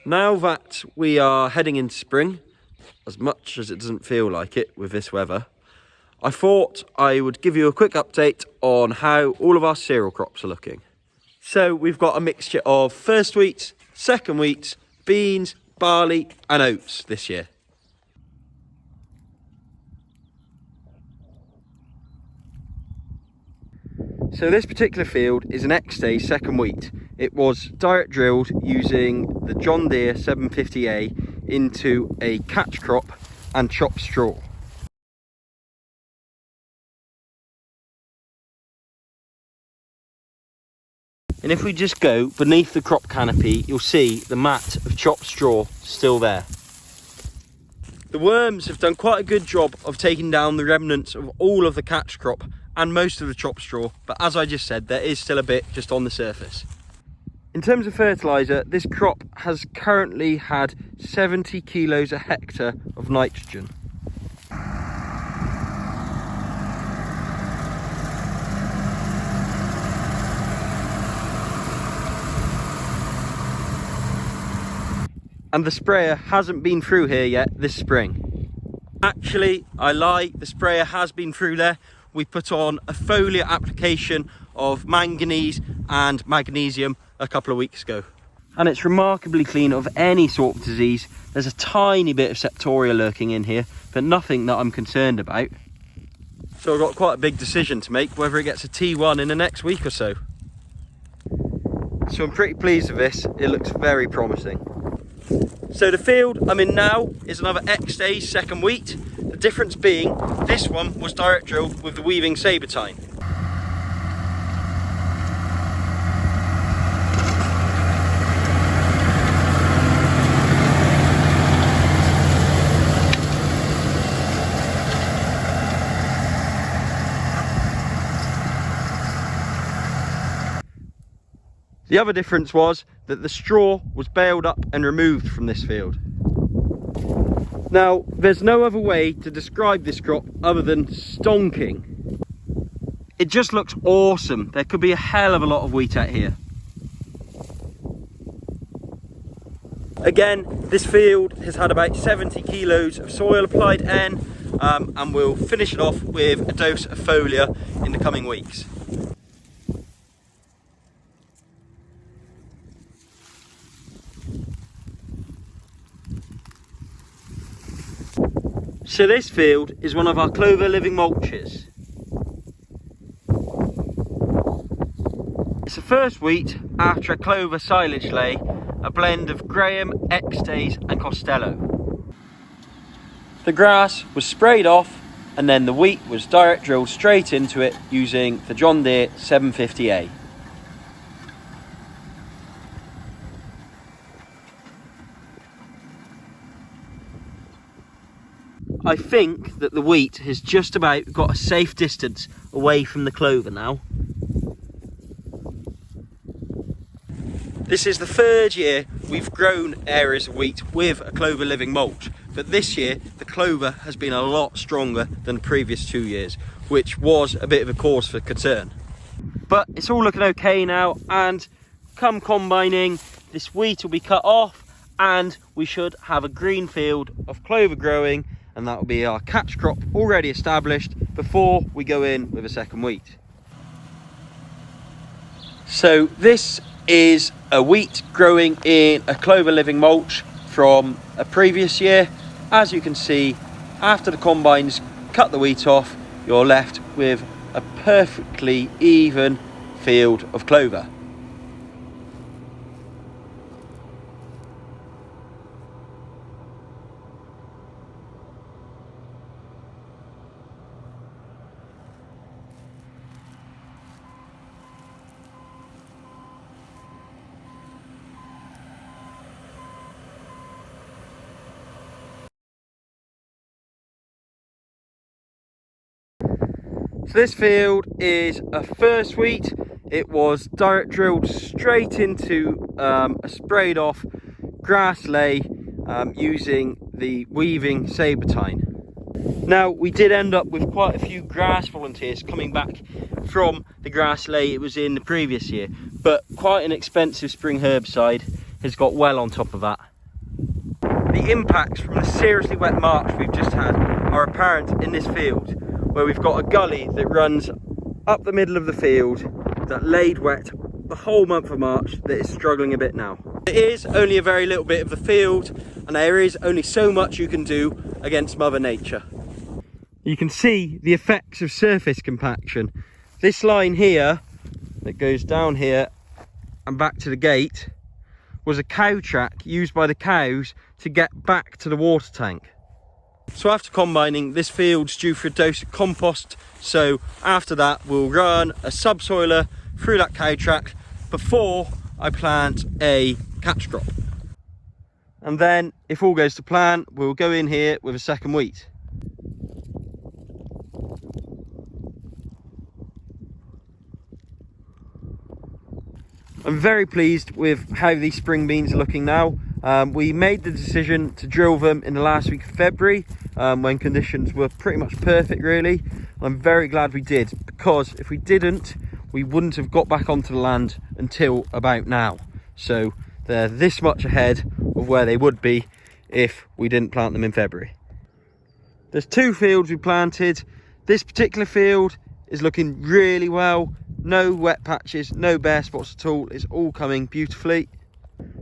Now that we are heading into spring, as much as it doesn't feel like it with this weather, I thought I would give you a quick update on how all of our cereal crops are looking. So we've got a mixture of first wheat, second wheat, beans, barley and oats this year. So this particular field is an X-Day second wheat. It was direct drilled using the John Deere 750A into a catch crop and chopped straw. And if we just go beneath the crop canopy, you'll see the mat of chopped straw still there. The worms have done quite a good job of taking down the remnants of all of the catch crop and most of the chopped straw, but as I just said, there is still a bit just on the surface. In terms of fertiliser, this crop has currently had 70 kilos a hectare of nitrogen. And the sprayer hasn't been through here yet this spring. Actually, I lie, the sprayer has been through there. We put on a foliar application of manganese and magnesium a couple of weeks ago. And it's remarkably clean of any sort of disease. There's a tiny bit of septoria lurking in here, but nothing that I'm concerned about. So I've got quite a big decision to make, whether it gets a T1 in the next week or so. So I'm pretty pleased with this, it looks very promising. So the field I'm in now is another X-Day second wheat. The difference being, this one was direct drilled with the weaving sabre-tine. The other difference was that the straw was baled up and removed from this field. Now, there's no other way to describe this crop other than stonking. It just looks awesome. There could be a hell of a lot of wheat out here. Again, this field has had about 70 kilos of soil applied N, and we'll finish it off with a dose of foliar in the coming weeks. So this field is one of our clover living mulches. It's the first wheat after a clover silage lay, a blend of Graham, X-Days and Costello. The grass was sprayed off and then the wheat was direct drilled straight into it using the John Deere 750A. I think that the wheat has just about got a safe distance away from the clover now. This is the third year we've grown areas of wheat with a clover living mulch, but this year the clover has been a lot stronger than the previous 2 years, which was a bit of a cause for concern. But it's all looking okay now, and come combining, this wheat will be cut off and we should have a green field of clover growing, and that will be our catch crop already established before we go in with a second wheat. So this is a wheat growing in a clover living mulch from a previous year. As you can see, after the combines cut the wheat off, you're left with a perfectly even field of clover. So this field is a first wheat. It was direct drilled straight into a sprayed off grass lay using the weaving sabre-tine. Now we did end up with quite a few grass volunteers coming back from the grass lay it was in the previous year, but quite an expensive spring herbicide has got well on top of that. the impacts from the seriously wet March we've just had are apparent in this field, where we've got a gully that runs up the middle of the field that laid wet the whole month of March that is struggling a bit now. It is only a very little bit of the field, and there is only so much you can do against Mother Nature. You can see the effects of surface compaction. This line here that goes down here and back to the gate was a cow track used by the cows to get back to the water tank. So after combining, this field's due for a dose of compost, so after that we'll run a subsoiler through that cow track before I plant a catch crop. And then, if all goes to plan, we'll go in here with a second wheat. I'm very pleased with how these spring beans are looking now. We made the decision to drill them in the last week of February, when conditions were pretty much perfect really. I'm very glad we did, because if we didn't, we wouldn't have got back onto the land until about now. So they're this much ahead of where they would be if we didn't plant them in February. There's two fields we planted. This particular field is looking really well. No wet patches, no bare spots at all. It's all coming beautifully.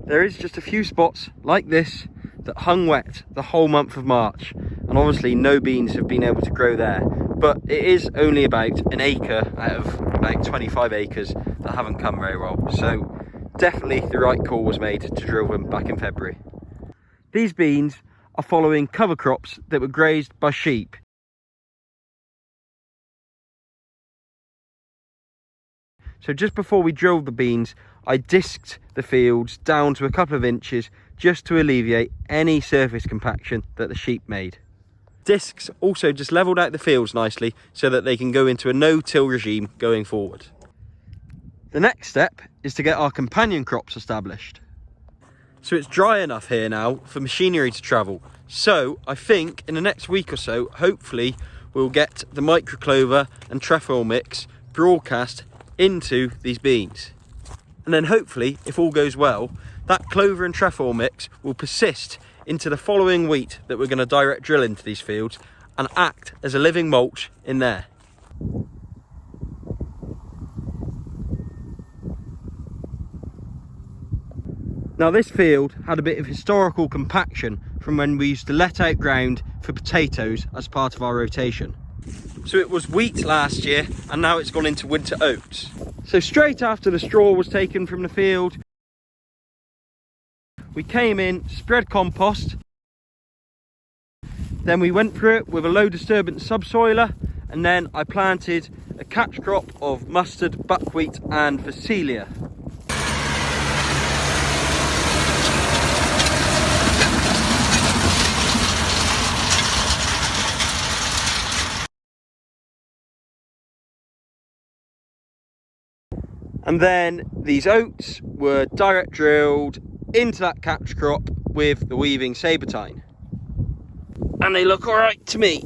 There is just a few spots like this that hung wet the whole month of March, and obviously no beans have been able to grow there. But it is only about an acre out of about 25 acres that haven't come very well. So definitely the right call was made to drill them back in February. These beans are following cover crops that were grazed by sheep. So just before we drilled the beans, I disked the fields down to a couple of inches just to alleviate any surface compaction that the sheep made. Discs also just levelled out the fields nicely so that they can go into a no-till regime going forward. The next step is to get our companion crops established. So it's dry enough here now for machinery to travel. So I think in the next week or so, hopefully we'll get the microclover and trefoil mix broadcast into these beans. And then hopefully, if all goes well, that clover and trefoil mix will persist into the following wheat that we're going to direct drill into these fields and act as a living mulch in there. Now this field had a bit of historical compaction from when we used to let out ground for potatoes as part of our rotation. So it was wheat last year and now it's gone into winter oats. So straight after the straw was taken from the field, we came in, spread compost, then we went through it with a low disturbance subsoiler, and then I planted a catch crop of mustard, buckwheat and phacelia. And then these oats were direct drilled into that catch crop with the weaving sabertine. And they look all right to me.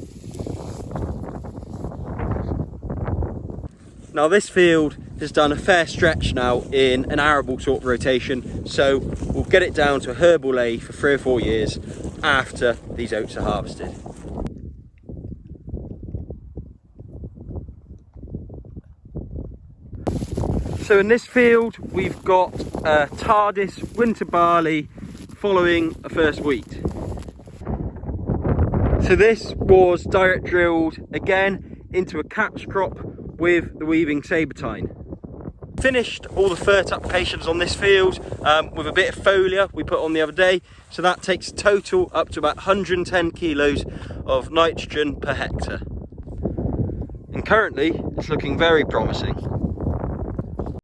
Now this field has done a fair stretch now in an arable sort of rotation, so we'll get it down to a herbal lay for 3 or 4 years after these oats are harvested. So in this field we've got TARDIS winter barley following a first wheat. So this was direct drilled again into a catch crop with the weaving sabertine. Finished all the fert applications on this field with a bit of foliar we put on the other day, so that takes total up to about 110 kilos of nitrogen per hectare. And currently it's looking very promising.